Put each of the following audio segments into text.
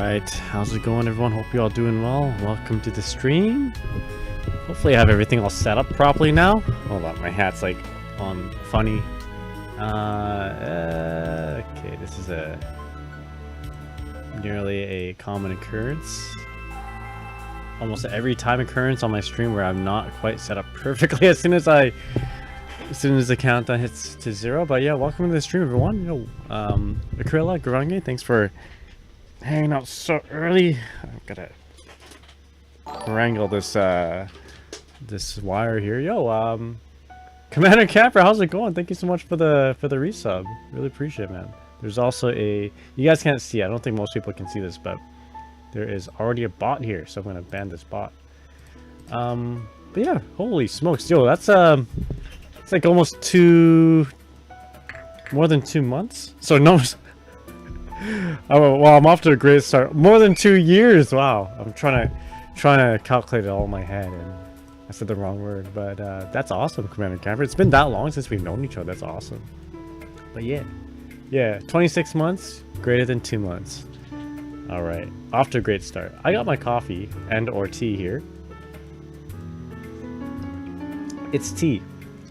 Alright, how's it going everyone? Hope you're all doing well. Welcome to the stream. Hopefully I have everything all set up properly now. Hold on, my hat's like on funny. Okay, this is nearly a common occurrence. Almost every time occurrence on my stream where I'm not quite set up perfectly as soon as the countdown hits to 0. But yeah, welcome to the stream everyone. Yo, Akrilla, Garange, thanks for hanging out so early. I've gotta wrangle this this wire here. Yo, Commander Camper, how's it going? Thank you so much for the resub. Really appreciate it, man. There's also you guys can't see, I don't think most people can see this, but there is already a bot here, so I'm gonna ban this bot. But yeah, holy smokes, yo, that's it's like almost more than 2 months. So no. Oh well, I'm off to a great start. More than 2 years. Wow, I'm trying to calculate it all in my head, and I said the wrong word. But that's awesome, Commander Camper. It's been that long since we've known each other. That's awesome. But yeah, 26 months, greater than 2 months. All right, off to a great start. I got my coffee and/or tea here. It's tea,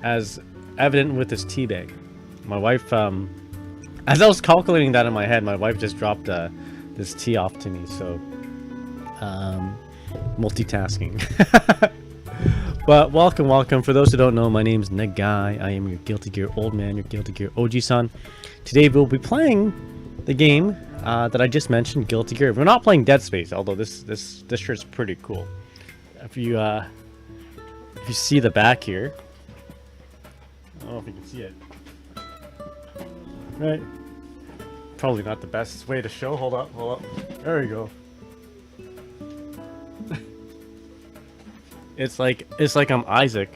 as evident with this tea bag. My wife, as I was calculating that in my head, my wife just dropped this tea off to me, so multitasking. But welcome. For those who don't know, my name's Nagai. I am your Guilty Gear old man, your Guilty Gear OG-san. Today we'll be playing the game that I just mentioned, Guilty Gear. We're not playing Dead Space, although this shirt's pretty cool. If you see the back here, I don't know if you can see it. Right, probably not the best way to show. Hold up. There we go. It's like I'm Isaac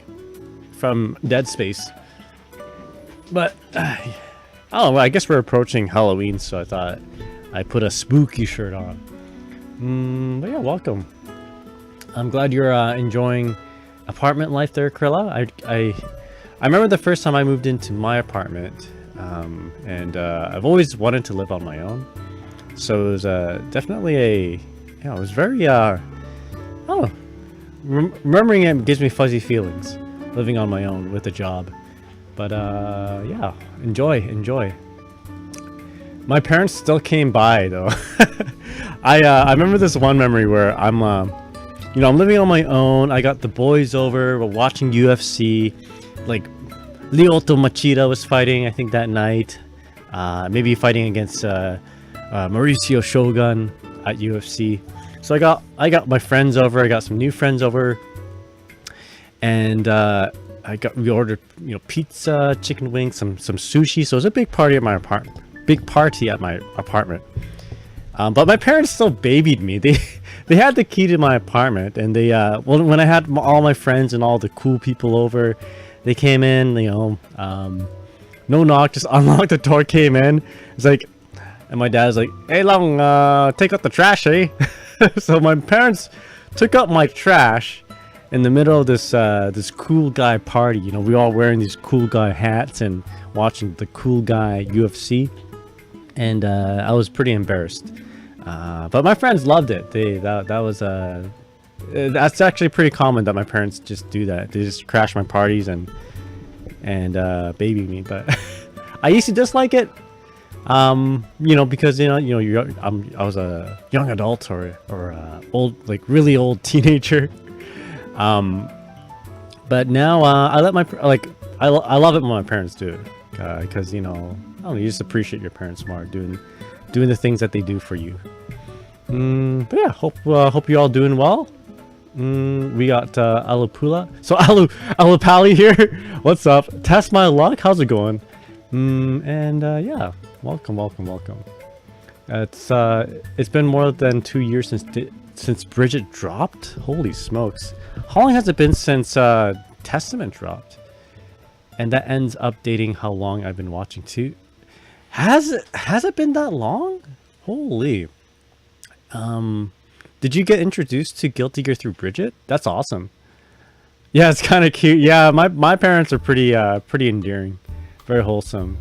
from Dead Space. But oh, I guess we're approaching Halloween, so I thought I'd put a spooky shirt on. But yeah, welcome. I'm glad you're enjoying apartment life there, Krilla. I remember the first time I moved into my apartment. And I've always wanted to live on my own, so it was definitely it was very remembering it gives me fuzzy feelings, living on my own with a job. But yeah, enjoy. My parents still came by though. I remember this one memory where I'm living on my own. I got the boys over, we're watching UFC, like Lyoto Machida was fighting, I think, that night. Maybe fighting against Mauricio Shogun at UFC. So I got my friends over. I got some new friends over, and we ordered pizza, chicken wings, some sushi. So it was a big party at my apartment. But my parents still babied me. They had the key to my apartment, and they when I had all my friends and all the cool people over. They came in, no knock, just unlocked the door, came in. It's like, and my dad's like, "Hey, Long, take out the trash, eh?" So my parents took out my trash in the middle of this cool guy party. We all wearing these cool guy hats and watching the cool guy UFC, and I was pretty embarrassed. But my friends loved it. That's actually pretty common that my parents just do that. They just crash my parties and baby me. But I used to dislike it, because I was a young adult or old, like really old teenager. But now I love it when my parents do it, because I don't know, you just appreciate your parents more doing the things that they do for you. But yeah, hope you all doing well. We got Alupula. So Alupali here. What's up? Test my luck. How's it going? Yeah, welcome. It's been more than 2 years since Bridget dropped. Holy smokes! How long has it been since Testament dropped? And that ends up dating how long I've been watching too. Has it been that long? Holy. Did you get introduced to Guilty Gear through Bridget? That's awesome. Yeah, it's kind of cute. Yeah, my parents are pretty endearing, very wholesome.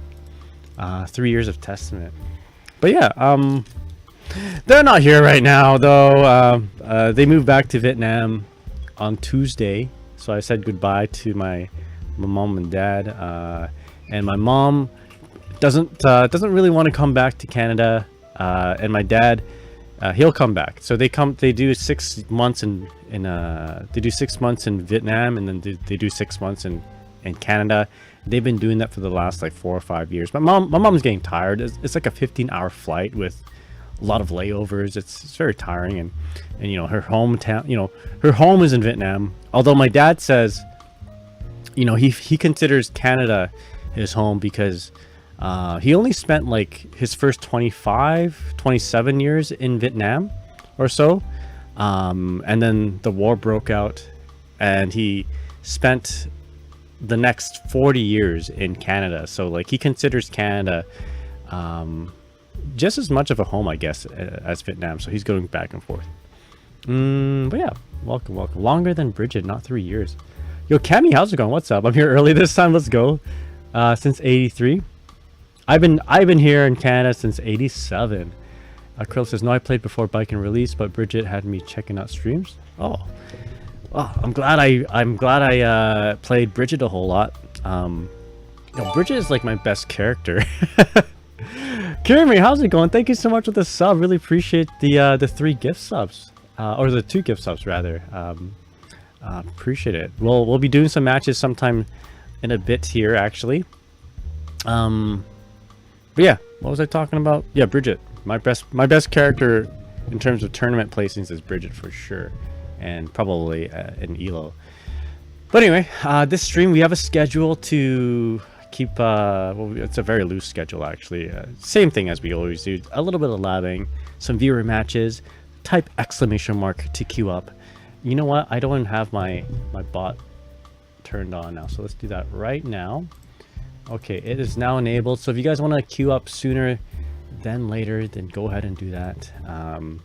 3 years of Testament. But yeah, They're not here right now, though. They moved back to Vietnam on Tuesday, so I said goodbye to my mom and dad. And my mom doesn't really want to come back to Canada, and my dad, he'll come back. So they do 6 months in they do 6 months in Vietnam, and then they do 6 months in Canada. They've been doing that for the last like 4 or 5 years. My mom's getting tired. It's like a 15-hour flight with a lot of layovers. It's very tiring, and you know, her hometown, you know, her home is in Vietnam. Although my dad says, you know, he considers Canada his home because he only spent like his first 27 years in Vietnam or so, and then the war broke out, and he spent the next 40 years in Canada. So like he considers Canada just as much of a home, I guess, as Vietnam. So he's going back and forth. But yeah, welcome. Longer than Bridget, not 3 years. Yo, Cammy, how's it going? What's up? I'm here early this time. Let's go. Since 83. I've been here in Canada since 87. Krill says, no, I played before Bike and Release, but Bridget had me checking out streams. Oh, well, I'm glad I played Bridget a whole lot. You know, Bridget is like my best character. Kirimi, how's it going? Thank you so much for the sub. Really appreciate the 3 gift subs, or the 2 gift subs rather. Appreciate it. We'll be doing some matches sometime in a bit here, actually. But yeah, what was I talking about? Yeah, Bridget. My best character in terms of tournament placings is Bridget for sure, and probably an Elo. But anyway, this stream we have a schedule to keep. Well, it's a very loose schedule actually. Same thing as we always do. A little bit of labbing, some viewer matches. Type exclamation mark to queue up. You know what? I don't even have my bot turned on now, so let's do that right now. Okay, it is now enabled. So if you guys want to queue up sooner than later, then go ahead and do that. Don't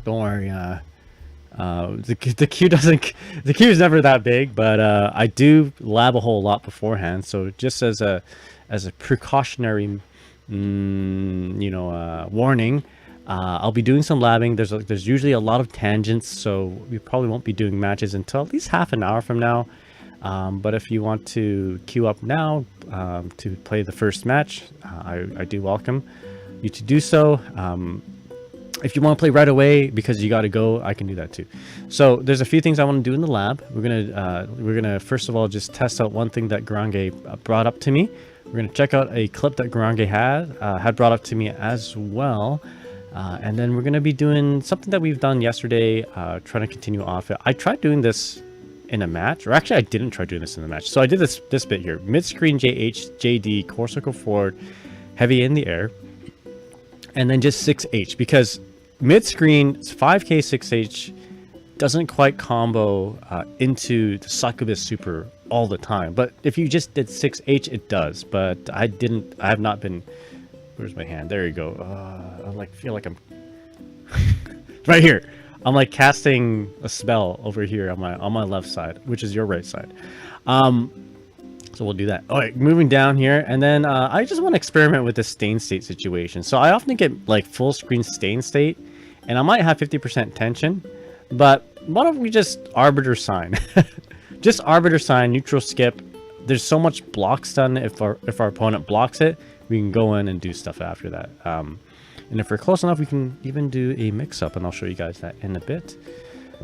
worry. The queue is never that big, but I do lab a whole lot beforehand. So just as a precautionary, warning, I'll be doing some labbing. There's usually a lot of tangents, so we probably won't be doing matches until at least half an hour from now. But if you want to queue up now to play the first match, I do welcome you to do so. If you want to play right away because you got to go, I can do that too. So there's a few things I want to do in the lab. We're gonna first of all just test out one thing that Garange brought up to me. We're gonna check out a clip that Garange had brought up to me as well. And then we're gonna be doing something that we've done yesterday, trying to continue off it. I tried doing this in a match, or actually I didn't try doing this in the match. So I did this bit here: mid-screen JH, JD, core circle forward, heavy in the air, and then just 6H, because mid-screen 5K 6H doesn't quite combo into the succubus super all the time. But if you just did 6H, it does. But I have not been. Where's my hand? There you go. I feel like I'm right here. I'm like casting a spell over here on my left side, which is your right side. So we'll do that. All right, moving down here, and then I just want to experiment with the stain state situation. So I often get like full screen stain state, and I might have 50% tension, but why don't we just arbiter sign? Just arbiter sign, neutral skip. There's so much block stun. If our opponent blocks it, we can go in and do stuff after that. And if we're close enough, we can even do a mix-up, and I'll show you guys that in a bit.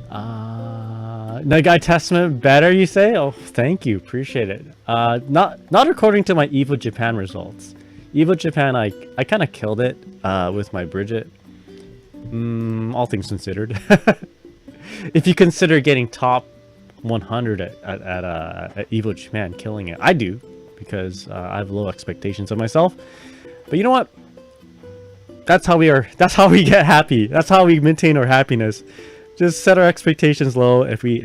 The guy Testament better, you say? Oh, thank you, appreciate it. Not according to my Evo Japan results. Evo Japan, I kind of killed it with my Bridget. All things considered. If you consider getting top 100 at Evo Japan, killing it, I do, because I have low expectations of myself. But you know what? That's how we are. That's how we get happy. That's how we maintain our happiness. Just set our expectations low. If we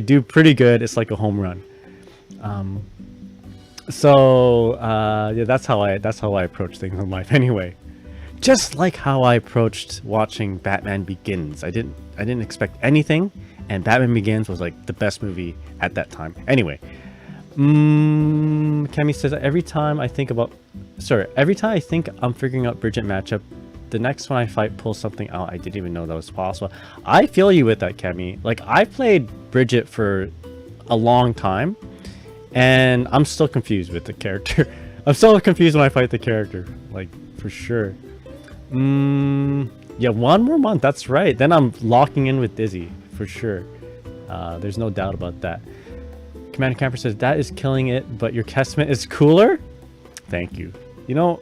do pretty good, it's like a home run. Yeah, that's how I approach things in life. Anyway, just like how I approached watching Batman Begins. I didn't expect anything, and Batman Begins was like the best movie at that time. Anyway, Kemi says every time I think I'm figuring out Bridget matchup, the next one I fight pulls something out I didn't even know that was possible. I feel you with that, Kemi. Like, I played Bridget for a long time, and I'm still confused with the character. I'm still confused when I fight the character, like, for sure. Yeah, 1 more month, that's right. Then I'm locking in with Dizzy, for sure. There's no doubt about that. Commander Camper says, that is killing it, but your Testament is cooler? Thank you. You know,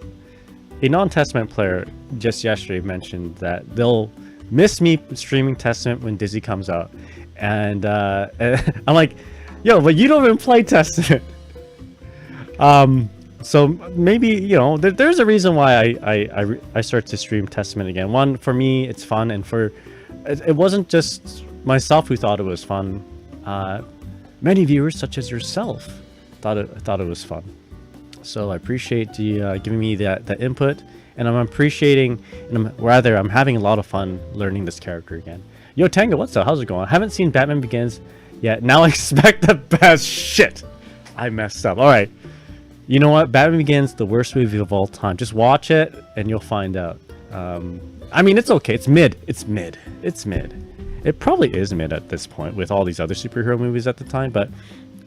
a non-Testament player just yesterday mentioned that they'll miss me streaming Testament when Dizzy comes out. And I'm like, yo, but you don't even play Testament. So maybe, you know, there's a reason why I start to stream Testament again. One, for me, it's fun, and it wasn't just myself who thought it was fun. Many viewers, such as yourself, thought it was fun. So I appreciate you giving me that input, and I'm appreciating, and I'm having a lot of fun learning this character again. Yo, Tango, what's up? How's it going? I haven't seen Batman Begins yet. Now I expect the best. Shit, I messed up. All right, you know what? Batman Begins, the worst movie of all time. Just watch it, and you'll find out. I mean, it's okay. It's mid. It's mid. It's mid. It probably is mid at this point with all these other superhero movies at the time, but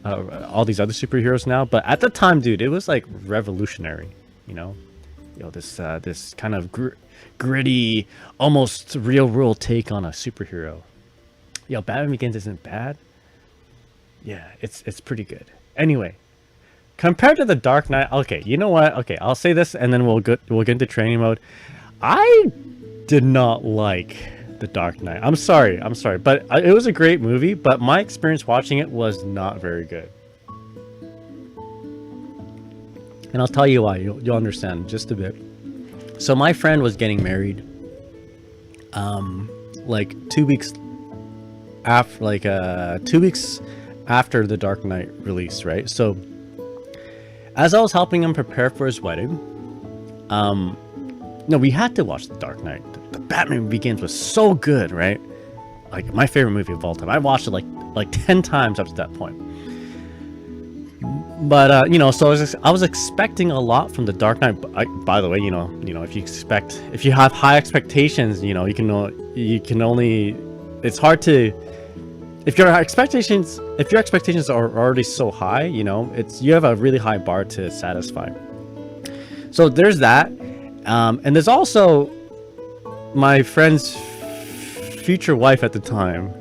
all these other superheroes now. But at the time, dude, it was like revolutionary, you know? Yo, this kind of gritty, almost real world take on a superhero. Yo, Batman Begins isn't bad. Yeah, it's pretty good. Anyway, compared to The Dark Knight, okay, you know what? Okay, I'll say this, and then we'll get into training mode. I did not like The Dark Knight. I'm sorry, but it was a great movie, but my experience watching it was not very good. And I'll tell you why. You'll understand just a bit. So my friend was getting married, like 2 weeks after, 2 weeks after The Dark Knight released, right? So as I was helping him prepare for his wedding, no, we had to watch The Dark Knight. The Batman Begins was so good, right? Like, my favorite movie of all time. I watched it like 10 times up to that point. But you know, so I was expecting a lot from The Dark Knight. By the way, you know, if you have high expectations, you know, you can only. It's hard to. If your expectations are already so high, you know, you have a really high bar to satisfy. So there's that. And there's also my friend's future wife at the time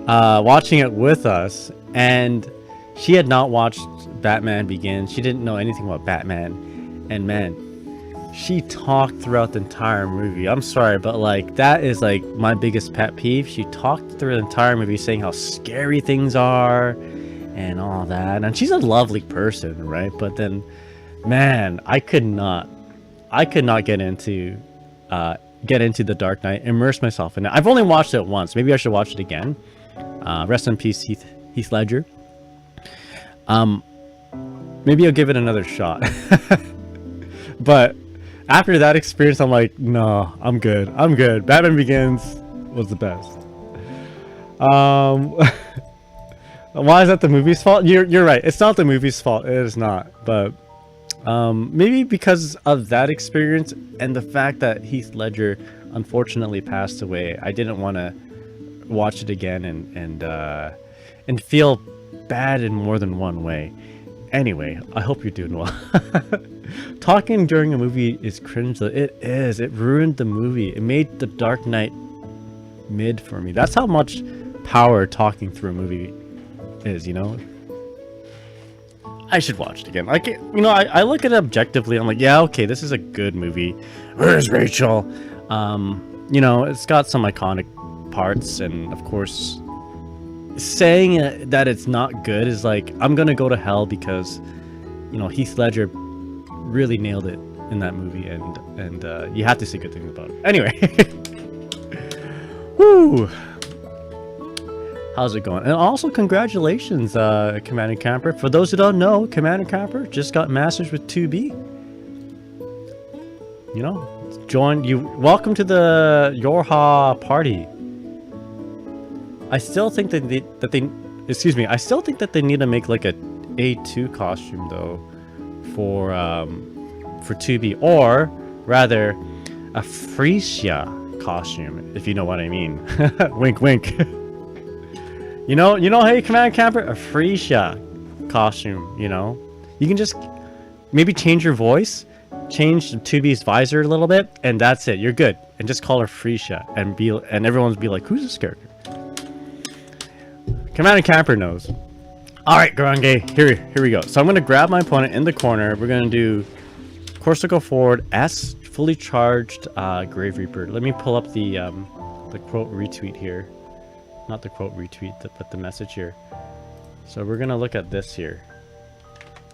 watching it with us, and she had not watched Batman Begins. She didn't know anything about Batman, and man, she talked throughout the entire movie. I'm sorry, but like, that is like my biggest pet peeve. She talked through the entire movie saying how scary things are and all that, and she's a lovely person, right? But then, man, I could not get into The Dark Knight, immerse myself in it. I've only watched it once. Maybe I should watch it again. Rest in peace, Heath Ledger. Maybe I'll give it another shot. But after that experience, I'm like, no, I'm good. Batman Begins was the best. Why is that the movie's fault? You're right. It's not the movie's fault. It is not. But maybe because of that experience and the fact that Heath Ledger unfortunately passed away, I didn't want to watch it again and feel bad in more than one way. Anyway, I hope you're doing well. Talking during a movie is cringe though. It is. It ruined the movie. It made The Dark Knight mid for me. That's how much power talking through a movie is, you know? I should watch it again. Like, you know, I look at it objectively. I'm like, yeah, okay, this is a good movie. Where's Rachel? You know, it's got some iconic parts, and of course, saying that it's not good is like, I'm gonna go to hell because, you know, Heath Ledger really nailed it in that movie, and you have to say good things about it. Anyway, woo. How's it going? And also, congratulations, Commander Camper. For those who don't know, Commander Camper just got Masters with 2B. You know, join you. Welcome to the Yorha party. I still think that excuse me, I still think that they need to make like a A2 costume though for 2B, or rather a Frisia costume, if you know what I mean. Wink wink. you know, hey Command Camper, a Frisia costume, you know. You can just maybe change your voice, change the 2B's visor a little bit, and that's it. You're good. And just call her Frisia and everyone's be like, who's this character? Command Camper knows. Alright, Garange, here we go. So I'm gonna grab my opponent in the corner. We're gonna do Corsica forward S, fully charged Grave Reaper. Let me pull up the quote retweet here. Not the quote retweet, but the message here. So we're gonna look at this here.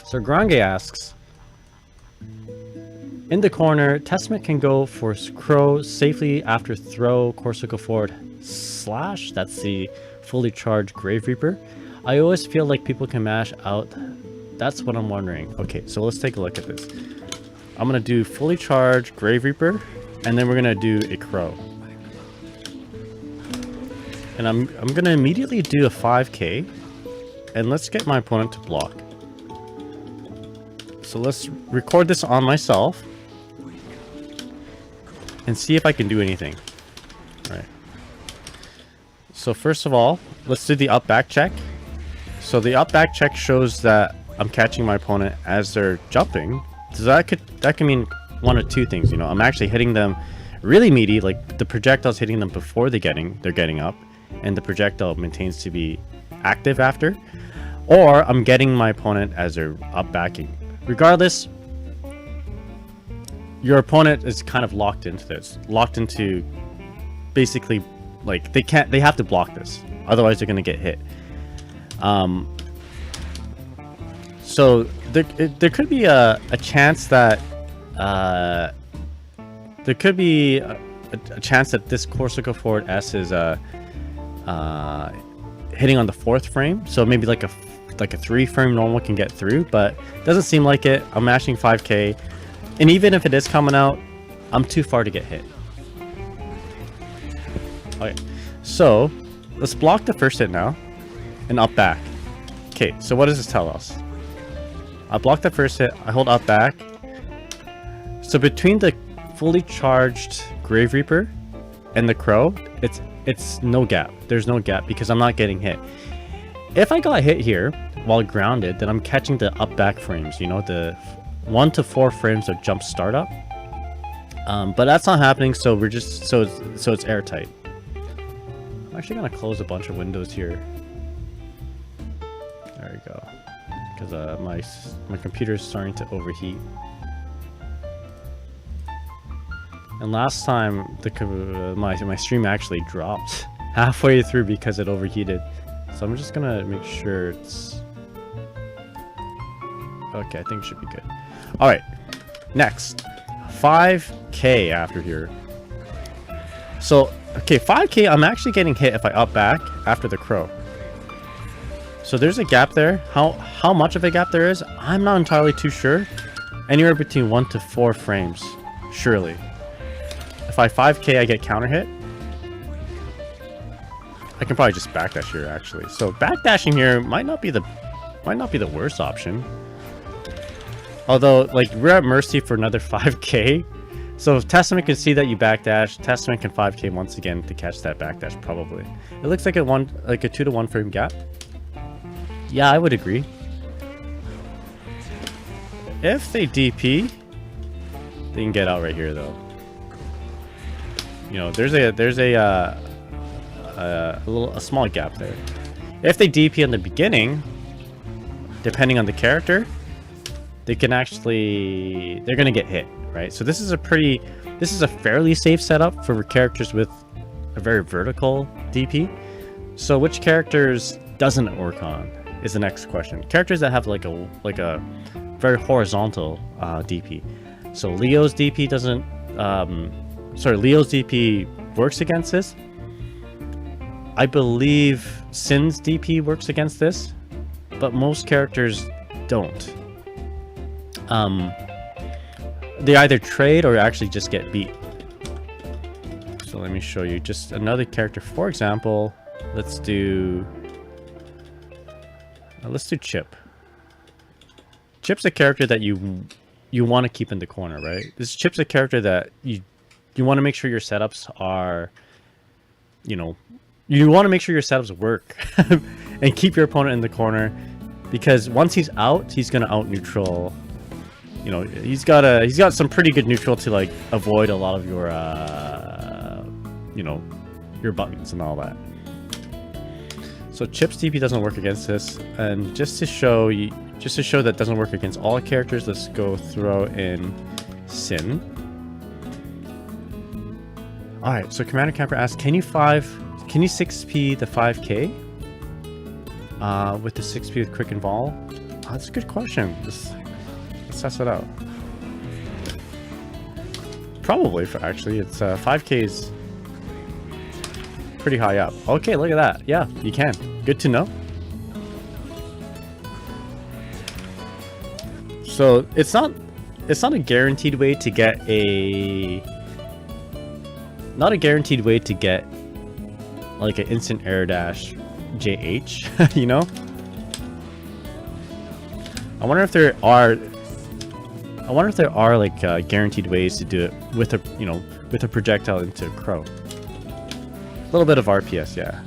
So Grange asks, in the corner, Testament can go for Crow safely after throw Corsica forward slash. That's the fully charged Grave Reaper. I always feel like people can mash out. That's what I'm wondering. Okay, so let's take a look at this. I'm gonna do fully charged Grave Reaper, and then we're gonna do a Crow. And I'm gonna immediately do a 5k, and let's get my opponent to block. So let's record this on myself and see if I can do anything. All right. So first of all, let's do the up back check. So the up back check shows that I'm catching my opponent as they're jumping. So that could mean one of two things, you know. I'm actually hitting them really meaty, like the projectile's hitting them before they're getting up, and the projectile maintains to be active after. Or I'm getting my opponent as they're up backing. Regardless, your opponent is kind of locked into this. Locked into basically, like, they have to block this. Otherwise they're gonna get hit. So there could be a chance that there could be a chance that this Corsica forward S is hitting on the 4th frame. So maybe like a 3-frame normal can get through, but doesn't seem like it. I'm mashing 5k, and even if it is coming out, I'm too far to get hit. Okay, so let's block the first hit now and up back. Okay, so what does this tell us? I block the first hit, I hold up back. So between the fully charged Grave Reaper and the Crow, it's no gap. There's no gap because I'm not getting hit. If I got hit here while grounded, then I'm catching the up back frames, you know, the 1 to 4 frames of jump startup. But that's not happening, so we're just so it's airtight. I'm actually gonna close a bunch of windows here. There we go. Because my computer is starting to overheat. And last time my stream actually dropped halfway through because it overheated. So I'm just gonna make sure it's okay. I think it should be good. All right, next 5k after here. So okay, 5k. I'm actually getting hit if I up back after the Crow. So there's a gap there. How much of a gap there is, I'm not entirely too sure. Anywhere between 1 to 4 frames, surely. If I 5k, I get counter hit. I can probably just backdash here actually. So backdashing here might not be the worst option. Although, like, we're at mercy for another 5k. So if Testament can see that you backdash, Testament can 5k once again to catch that backdash probably. It looks like a 2 to 1 frame gap. Yeah, I would agree. If they DP, they can get out right here though. You know, there's a small gap there. If they DP in the beginning, depending on the character, they're gonna get hit, right? So this is a fairly safe setup for characters with a very vertical DP. So which characters doesn't it work on is the next question. Characters that have like a very horizontal DP. So Leo's DP doesn't Leo's DP works against this. I believe Sin's DP works against this, but most characters don't. They either trade or actually just get beat. So let me show you just another character. For example, let's do Let's do Chip. Chip's a character that you want to keep in the corner, right? This Chip's a character that you want to make sure your setups are, you want to make sure your setups work and keep your opponent in the corner, because once he's out, he's gonna out neutral. He's got some pretty good neutral to like avoid a lot of your your buttons and all that. So Chip's TP doesn't work against this, and just to show that it doesn't work against all characters, let's go throw in Sin. All right, so Commander Camper asks, can you 6p the 5k with the 6p with quick and vol? Oh, that's a good question. Let's test it out. Probably, actually, it's 5k is pretty high up. Okay, look at that. Yeah, you can. Good to know. So it's not a guaranteed way to get like an instant air dash JH, I wonder if there are like guaranteed ways to do it with a projectile into Crow. A little bit of RPS, yeah.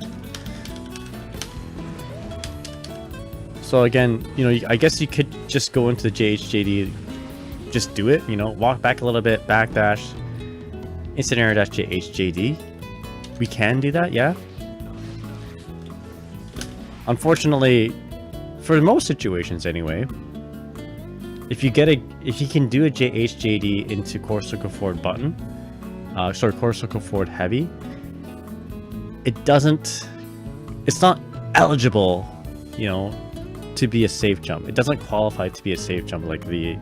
So again, I guess you could just go into the JHJD, just do it, walk back a little bit, backdash, instant air dash JHJD. We can do that, yeah. Unfortunately, for most situations anyway, if you can do a JHJD into core circle forward button, core circle forward heavy, it's not eligible, to be a safe jump. It doesn't qualify to be a safe jump. Like the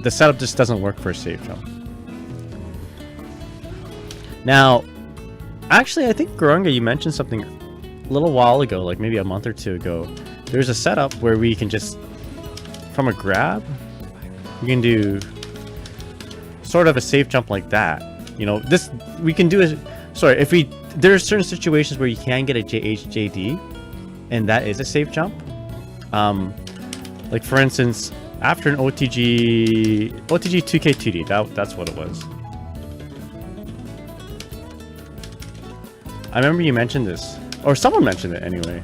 setup just doesn't work for a safe jump. Now, actually, I think Garunga, you mentioned something a little while ago, like maybe a month or two ago. There's a setup where we can just, from a grab, we can do sort of a safe jump like that. This we can do is, there are certain situations where you can get a JHJD, and that is a safe jump. Like for instance, after an OTG 2K2D, that's what it was. I remember you mentioned this, or someone mentioned it anyway.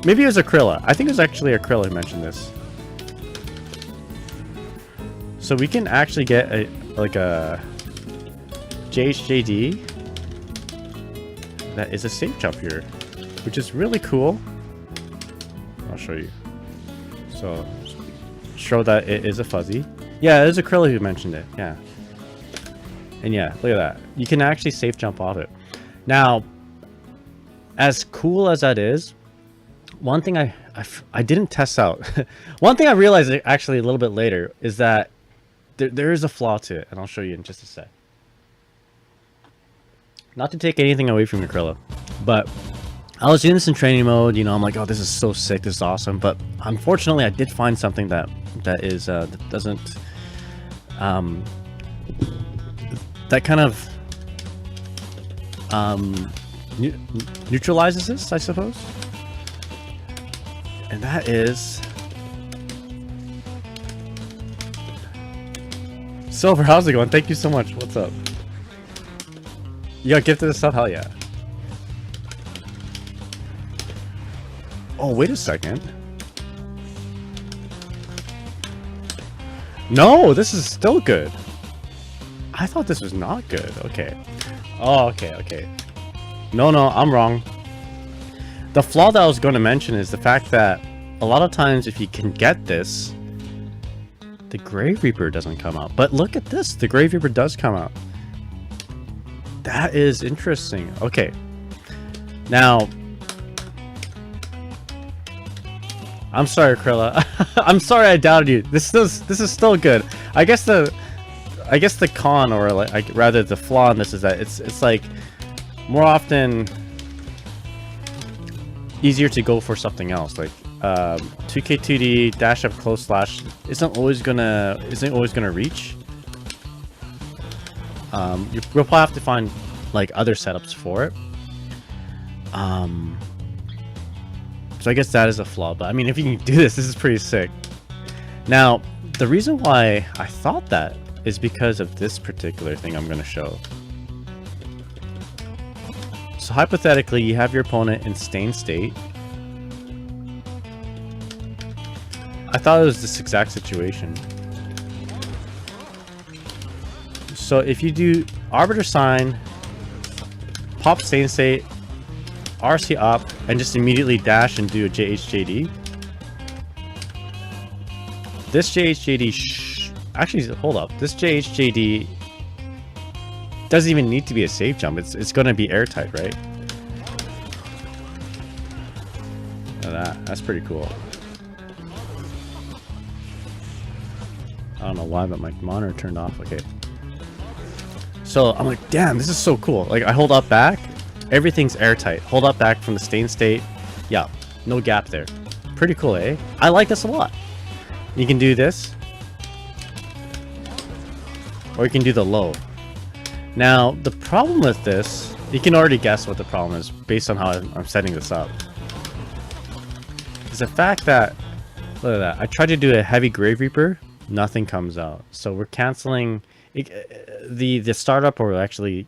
Maybe it was Akrilla. I think it was actually Akrilla who mentioned this. So we can actually get a JHJD that is a safe jump here, which is really cool. I'll show you. So show that it is a fuzzy. Yeah, it was Akrilla who mentioned it. Yeah. And yeah, look at that. You can actually safe jump off it. Now, as cool as that is, one thing I didn't test out. One thing I realized actually a little bit later is that there is a flaw to it, and I'll show you in just a sec. Not to take anything away from Akrilla, but I was doing this in training mode. I'm like, oh, this is so sick, this is awesome. But unfortunately, I did find something that doesn't that kind of neutralizes this, I suppose. And that is Silver. How's it going? Thank you so much. What's up? You got gifted this stuff? Hell yeah. Oh, wait a second. No, this is still good. I thought this was not good. Okay. Oh, okay. No, I'm wrong. The flaw that I was going to mention is the fact that a lot of times if you can get this, the Grave Reaper doesn't come out. But look at this. The Grave Reaper does come out. That is interesting. Okay. Now, I'm sorry, Akrilla. I'm sorry I doubted you. This is still good. I guess the con, or like rather the flaw in this, is that it's like more often easier to go for something else. Like 2K2D dash up close slash isn't always gonna reach. You'll probably have to find like other setups for it. So So I guess that is a flaw, but I mean, if you can do this is pretty sick. Now, the reason why I thought that is because of this particular thing I'm going to show. So hypothetically, you have your opponent in stained state. I thought it was this exact situation. So if you do Arbiter Sign, pop stained state, RC up, and just immediately dash and do a JHJD. This JHJD, actually, hold up. This JHJD doesn't even need to be a safe jump. It's going to be airtight, right? Look at that's pretty cool. I don't know why, but my monitor turned off. Okay. So I'm like, damn, this is so cool. Like, I hold up back, everything's airtight. Hold up back from the stained state. Yeah, no gap there. Pretty cool, eh? I like this a lot. You can do this, or you can do the low. Now, the problem with this, you can already guess what the problem is based on how I'm setting this up. Is the fact that, look at that, I tried to do a heavy Grave Reaper, nothing comes out. So we're canceling the startup, or actually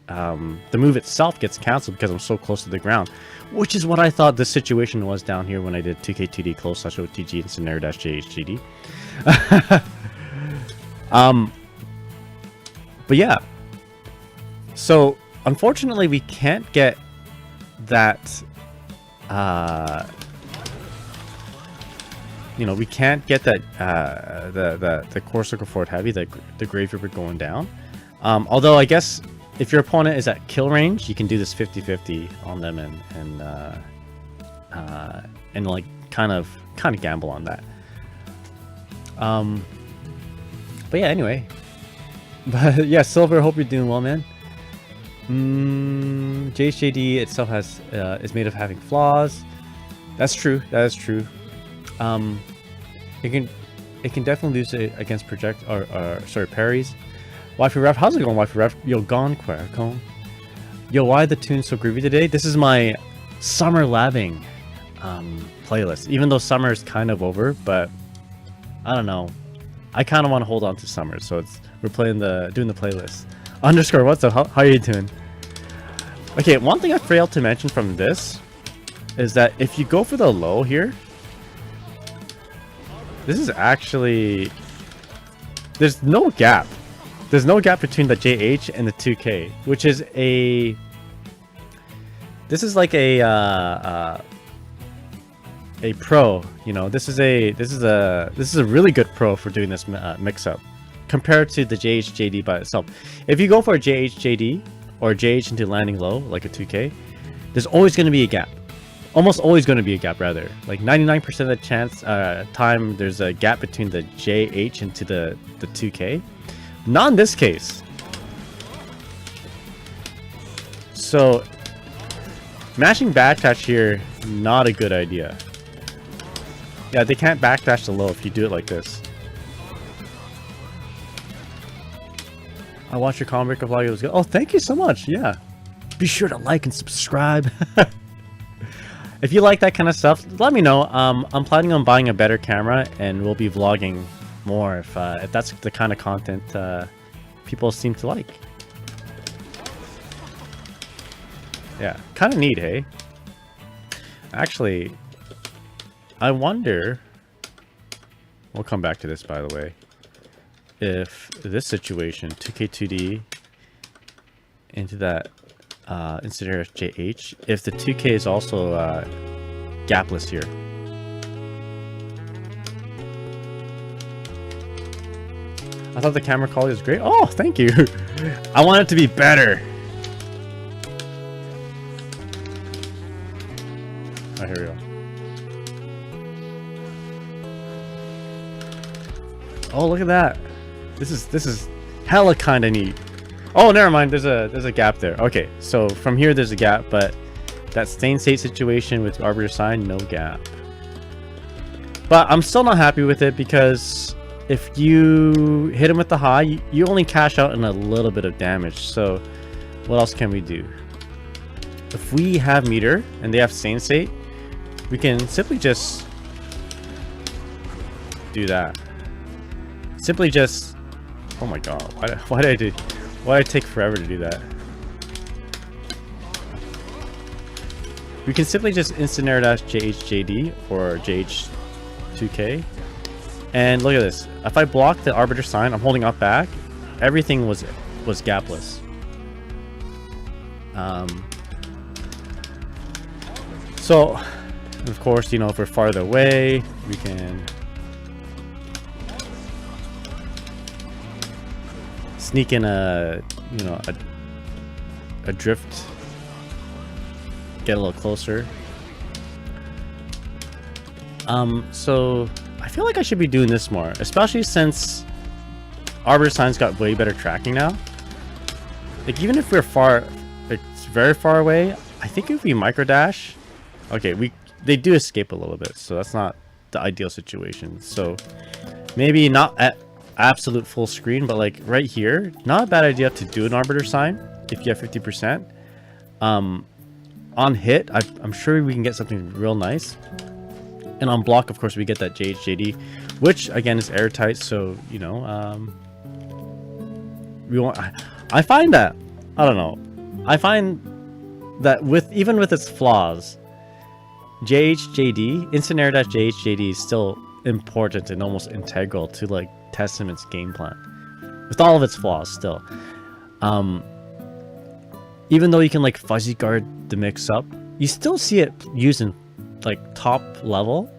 the move itself gets canceled because I'm so close to the ground, which is what I thought the situation was down here when I did 2K2D close /OTG and scenario-JHGD. But yeah, so unfortunately we can't get that you know, we can't get that the core circle forward heavy, the Grave Reaper going down. Although I guess if your opponent is at kill range, you can do this 50-50 on them and like kind of gamble on that. But yeah, anyway. But yeah, Silver, hope you're doing well, man. JHJD itself has is made of having flaws. That's true. That is true. It can definitely lose it against project or sorry, parries. Wifey Ref, how's it going, Wifey Ref? Yo, gone Quercone. Yo, why the tune so groovy today? This is my summer labbing playlist. Even though summer is kind of over, but I don't know. I kind of want to hold on to summer, so we're doing the playlist. Underscore, what's up? How are you doing? Okay, one thing I failed to mention from this is that if you go for the low here, this is actually, there's no gap. There's no gap between the JH and the 2K, which is this is like a pro, you know. This is a really good pro for doing this mix up compared to the JHJD by itself. If you go for a JHJD or JH into landing low like a 2K, there's always going to be a gap. Almost always going to be a gap, rather. Like 99% of the time there's a gap between the JH into the 2K. Not in this case. So mashing backdash here, not a good idea. Yeah, they can't backdash the low if you do it like this. I watched your comic vlog, it was good. Oh, thank you so much. Yeah, be sure to like and subscribe. If you like that kind of stuff, let me know. I'm planning on buying a better camera, and we'll be vlogging more if that's the kind of content people seem to like. Yeah, kind of neat, hey? Actually, I wonder, we'll come back to this, by the way, if this situation, 2K2D into that Incinerator JH, if the 2K is also gapless here. I thought the camera quality was great. Oh, thank you. I want it to be better. Oh, here we go. Oh, look at that. This is hella kind of neat. Oh, never mind. There's a gap there. Okay, so from here there's a gap, but that stain state situation with Arbiter Sign, no gap. But I'm still not happy with it because if you hit him with the high, you only cash out in a little bit of damage. So what else can we do? If we have meter and they have stain state, we can simply just do that. Simply just, oh my god, why did I take forever to do that? We can simply just instant air dash JHJD or JH2K. And look at this. If I block the Arbiter sign, I'm holding up back, everything was gapless. So, of course, you know, if we're farther away, we can sneak in a drift, get a little closer. So I feel like I should be doing this more, especially since Arbiter Sign's got way better tracking now. Like, even if we're far, it's very far away, I think if we micro dash, okay, they do escape a little bit, so that's not the ideal situation. So maybe not at absolute full screen, but like right here, not a bad idea to do an Arbiter Sign if you have 50%. On hit, I'm sure we can get something real nice. And on block, of course, we get that JHJD, which again is airtight. So, you know, we want. I find that, I don't know. I find that even with its flaws, JHJD, instant air dash JHJD is still important and almost integral to like Testament's game plan, with all of its flaws still. Even though you can like fuzzy guard the mix up, you still see it used in like top level.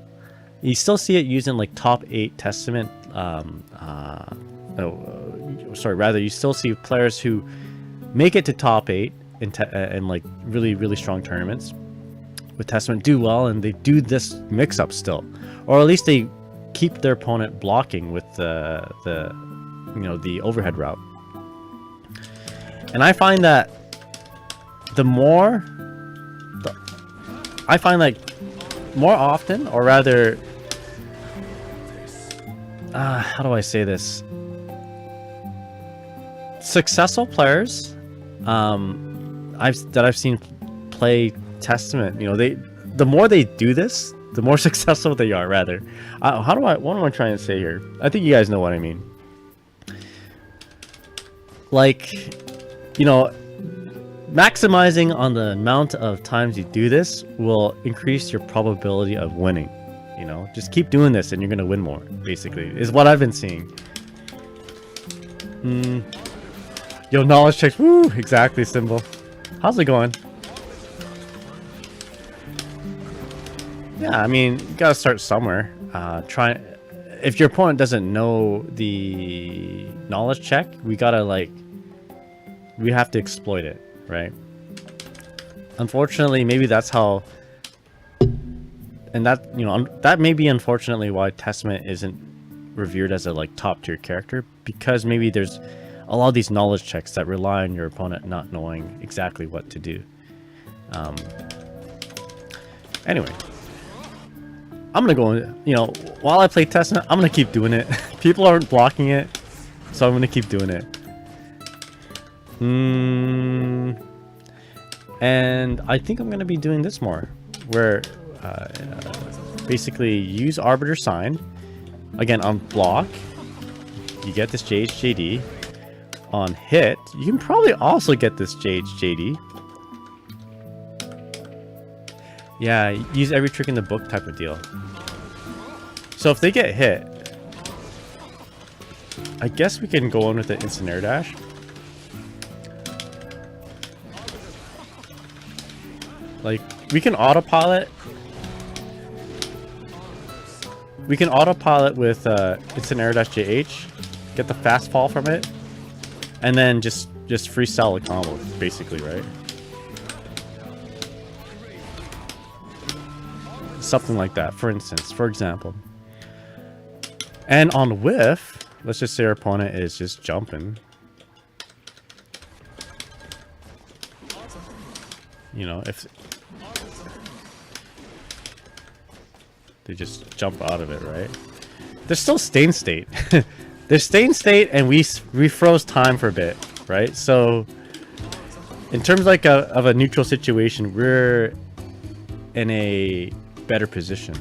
You still see it used in like top 8 Testament. Rather, you still see players who make it to top 8 in like really strong tournaments with Testament do well, and they do this mix up still, or at least they keep their opponent blocking with the overhead route. And I find that I find like more often, or rather, how do I say this? Successful players I've seen play Testament, you know, the more they do this, the more successful they are, rather. What am I trying to say here? I think you guys know what I mean. Like, you know, maximizing on the amount of times you do this will increase your probability of winning. You know, just keep doing this and you're gonna win more, basically, is what I've been seeing. Yo, knowledge checks. Woo! Exactly, Symbol. How's it going? Yeah, I mean, you gotta start somewhere. If your opponent doesn't know the knowledge check, we have to exploit it, right? Unfortunately, maybe that's how, and that, you know, that may be unfortunately why Testament isn't revered as a like top tier character, because maybe there's a lot of these knowledge checks that rely on your opponent not knowing exactly what to do. Anyway, I'm gonna go, you know, while I play Testament, I'm gonna keep doing it. People aren't blocking it, so I'm gonna keep doing it. And I think I'm gonna be doing this more, where basically use Arbiter Sign. Again, on block, you get this JHJD. On hit, you can probably also get this JHJD. Yeah, use every trick in the book type of deal. So if they get hit, I guess we can go in with the instant air dash. Like, we can autopilot. We can autopilot with instant air dash JH, get the fast fall from it, and then just freestyle a combo, basically, right? Something like that, for example. And on whiff, let's just say our opponent is just jumping. You know, if they just jump out of it, right? They're still stay in state. They're stay in state, and we froze time for a bit, right? So, in terms like of a neutral situation, we're in a better position.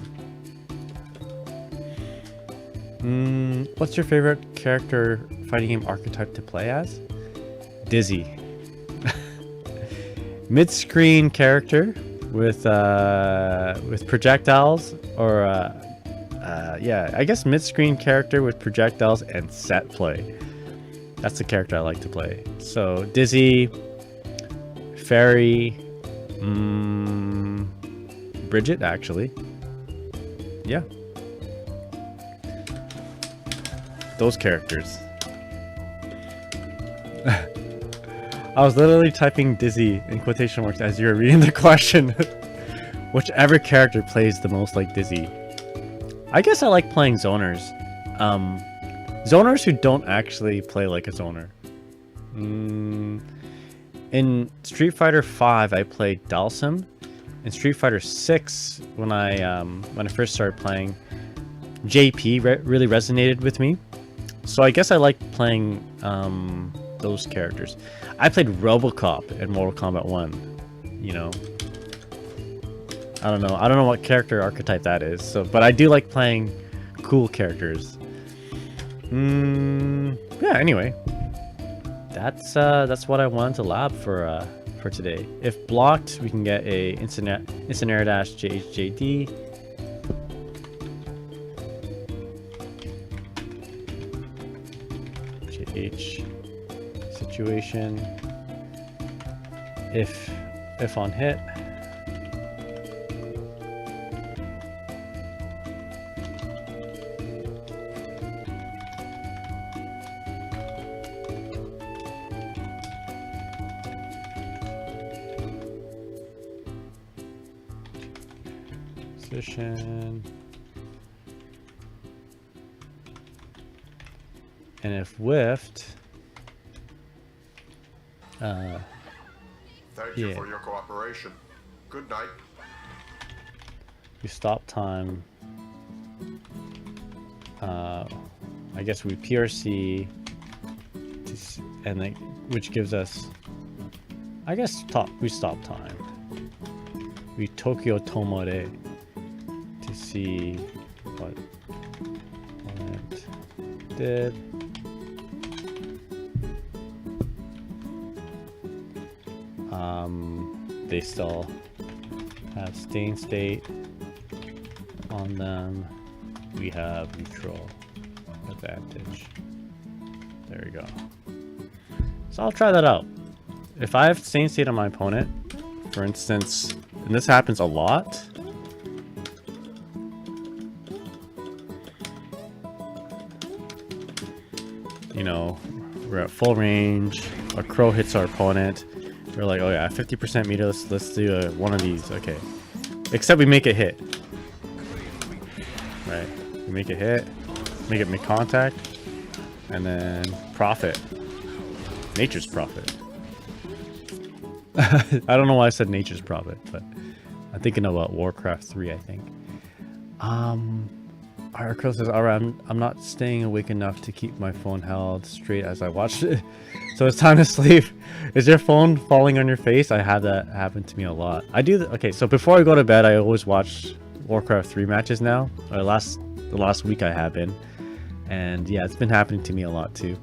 What's your favorite character fighting game archetype to play as? Dizzy. Mid-screen character with projectiles, or yeah, I guess mid-screen character with projectiles and set play. That's the character I like to play. So Dizzy, Fairy, Bridget, actually. Yeah. Those characters. I was literally typing Dizzy in quotation marks as you were reading the question. Whichever character plays the most like Dizzy. I guess I like playing zoners. Zoners who don't actually play like a zoner. In Street Fighter V, I played Dalsim. In Street Fighter 6, when I first started playing, JP really resonated with me. So I guess I like playing those characters. I played Robocop in Mortal Kombat 1. You know, I don't know what character archetype that is. So, but I do like playing cool characters. Yeah. Anyway, that's what I wanted to lab for today. If blocked, we can get a Incineroar Dash JHJD. JH situation. If on hit. Position. And if whiffed, thank you for your cooperation. Good night. We stop time. I guess we PRC, and then which gives us, I guess we stop time. We Tokyo Tomore to see what it did. They still have stain state on them. We have neutral advantage. There we go. So I'll try that out. If I have stain state on my opponent, for instance, and this happens a lot. You know, we're at full range, a crow hits our opponent. We're like, oh yeah, 50% meter, let's do one of these, okay. Except we make it hit. Right, we make it hit, make it make contact, and then profit. Nature's profit. I don't know why I said nature's profit, but I'm thinking about Warcraft 3, I think. Our Crow says, alright, I'm not staying awake enough to keep my phone held straight as I watch it. So it's time to sleep. Is your phone falling on your face? I have that happen to me a lot. I do okay, so before I go to bed, I always watch Warcraft 3 matches now. Or the last week I have been. And yeah, it's been happening to me a lot too.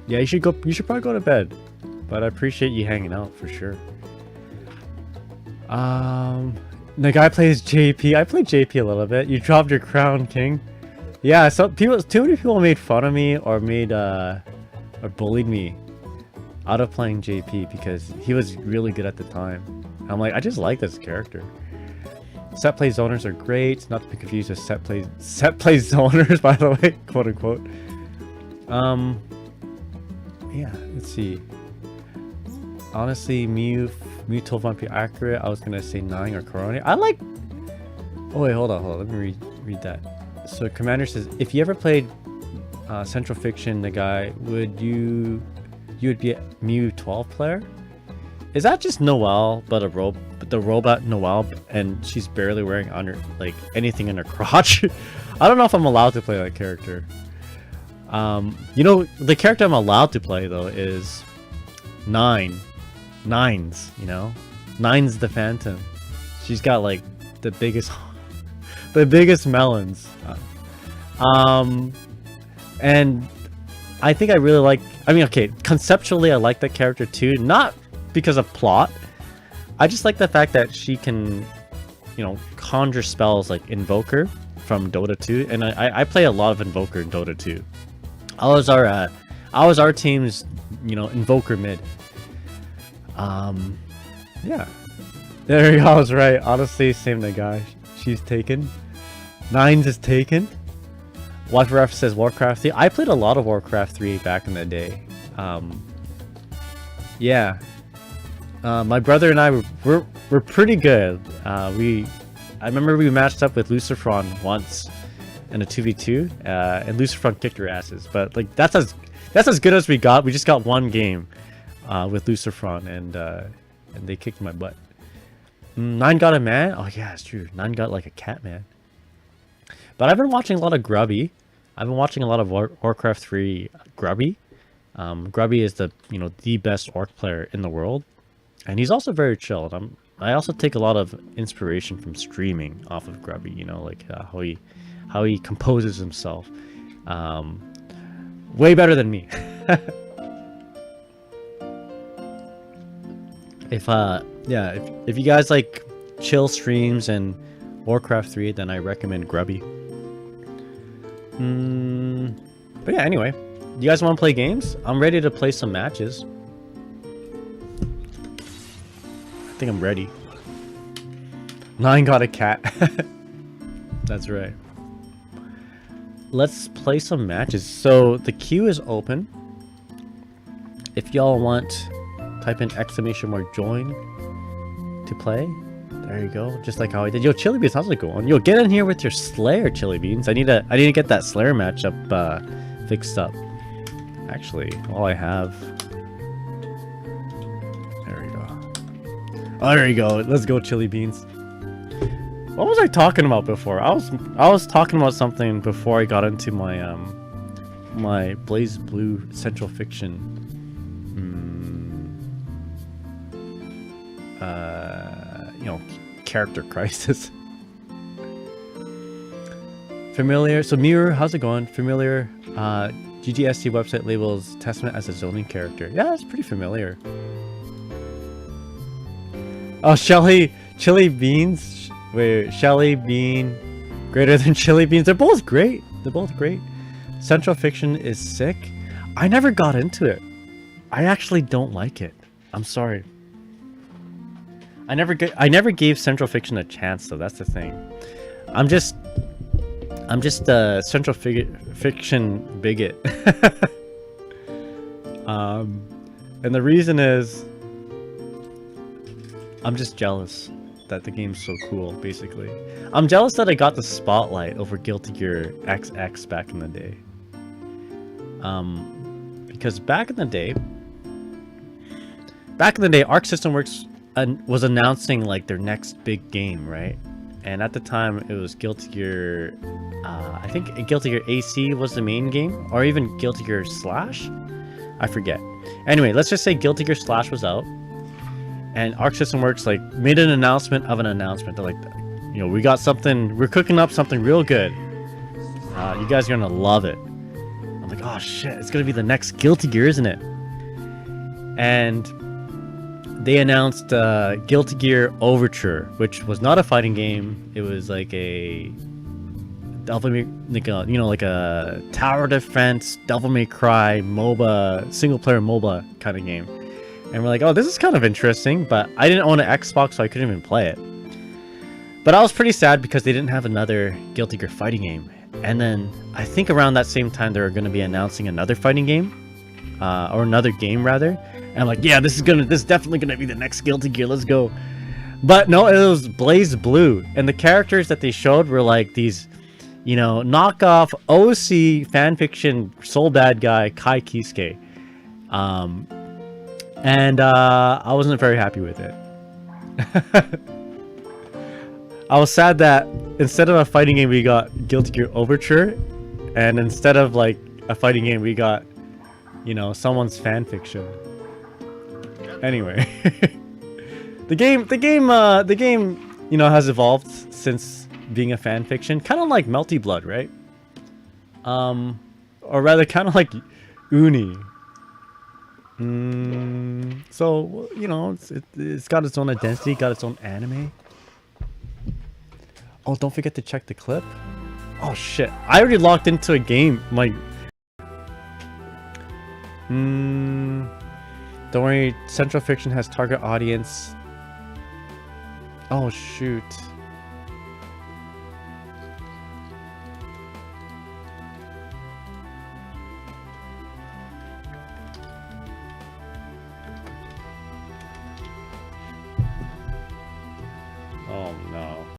Yeah, you should probably go to bed. But I appreciate you hanging out for sure. The guy plays JP. I played JP a little bit. You dropped your crown, King. Yeah, so too many people made fun of me or or bullied me out of playing JP because he was really good at the time. I'm like, I just like this character. Set play zoners are great, not to be confused with set play zoners, by the way, quote unquote. Yeah, let's see. Honestly, Mew told might be accurate. I was gonna say 9 or Corona. I like. Oh wait, hold on. Let me read that. So Commander says, if you ever played Central Fiction, the guy, you would be a Mew 12 player. Is that just Noelle, but the robot Noelle, and she's barely wearing anything in her crotch? I don't know if I'm allowed to play that character. You know, the character I'm allowed to play though is Nines, you know? Nines the Phantom. She's got like the biggest the biggest melons. And I think I really like. I mean, okay, conceptually, I like that character too. Not because of plot. I just like the fact that she can, you know, conjure spells like Invoker from Dota 2, and I play a lot of Invoker in Dota 2. I was our team's, you know, Invoker mid. Yeah. There you go, I was right. Honestly, same the guy. She's taken. Nines is taken. Watchfref says Warcraft 3. I played a lot of Warcraft 3 back in the day. Yeah. My brother and I were pretty good. I remember we matched up with Lucifron once in a 2v2, and Lucifron kicked her asses. But like that's as good as we got. We just got one game with Lucifron, and they kicked my butt. Nine got a man? Oh yeah, it's true. Nine got like a cat man. But I've been watching a lot of Grubby. I've been watching a lot of Warcraft 3 Grubby. Grubby is the best orc player in the world, and he's also very chilled. I also take a lot of inspiration from streaming off of Grubby. You know, like how he composes himself. Way better than me. If you guys like chill streams and Warcraft 3, then I recommend Grubby. But yeah, anyway, you guys want to play games? I'm ready to play some matches. I think I'm ready. Nine got a cat. That's right. Let's play some matches. So the queue is open. If y'all want, type in !join to play. There you go, just like how I did. Yo, Chili Beans, how's it going? Yo, get in here with your Slayer, Chili Beans. I need to get that Slayer matchup fixed up. Actually, all I have. There we go. Oh, there you go. Let's go, Chili Beans. What was I talking about before? I was talking about something before I got into my my Blaze Blue Central Fiction. Character crisis. Familiar. So Mirror, how's it going? Familiar. GGST website labels Testament as a zoning character. Yeah, that's pretty familiar. Oh, Chili Beans. Wait, Shelly Bean greater than Chili Beans. They're both great. They're both great. Central Fiction is sick. I never got into it. I actually don't like it. I'm sorry. I never gave Central Fiction a chance, though. That's the thing. I'm just a Central Fiction bigot. And the reason is I'm just jealous that the game's so cool, basically. I'm jealous that I got the spotlight over Guilty Gear XX back in the day. Because back in the day, Arc System Works was announcing like their next big game, right? And at the time it was Guilty Gear, I think Guilty Gear AC was the main game, or even Guilty Gear Slash, I forget. Anyway, let's just say Guilty Gear Slash was out, and Arc System Works like made an announcement of an announcement. They're like, we got something, we're cooking up something real good. You guys are gonna love it. I'm like, oh shit, it's gonna be the next Guilty Gear, isn't it? And they announced Guilty Gear Overture, which was not a fighting game. It was like a Devil May, like a tower defense, Devil May Cry MOBA, single player MOBA kind of game. And we're like, oh, this is kind of interesting, but I didn't own an Xbox, so I couldn't even play it. But I was pretty sad because they didn't have another Guilty Gear fighting game. And then I think around that same time they were going to be announcing another fighting game, or another game rather. And I'm like, yeah, this is definitely gonna be the next Guilty Gear. Let's go. But no, it was Blaze Blue, and the characters that they showed were like these, knockoff OC fanfiction soul bad guy Kai Kisuke. And I wasn't very happy with it. I was sad that instead of a fighting game we got Guilty Gear Overture, and instead of like a fighting game we got, someone's fanfiction. Anyway, the game, has evolved since being a fan fiction, kind of like Melty Blood, right? Or rather, kind of like Uni. So you know, it's got its own identity, got its own anime. Oh, don't forget to check the clip. Oh shit, I already logged into a game. Like, don't worry, Central Fiction has target audience. Oh shoot.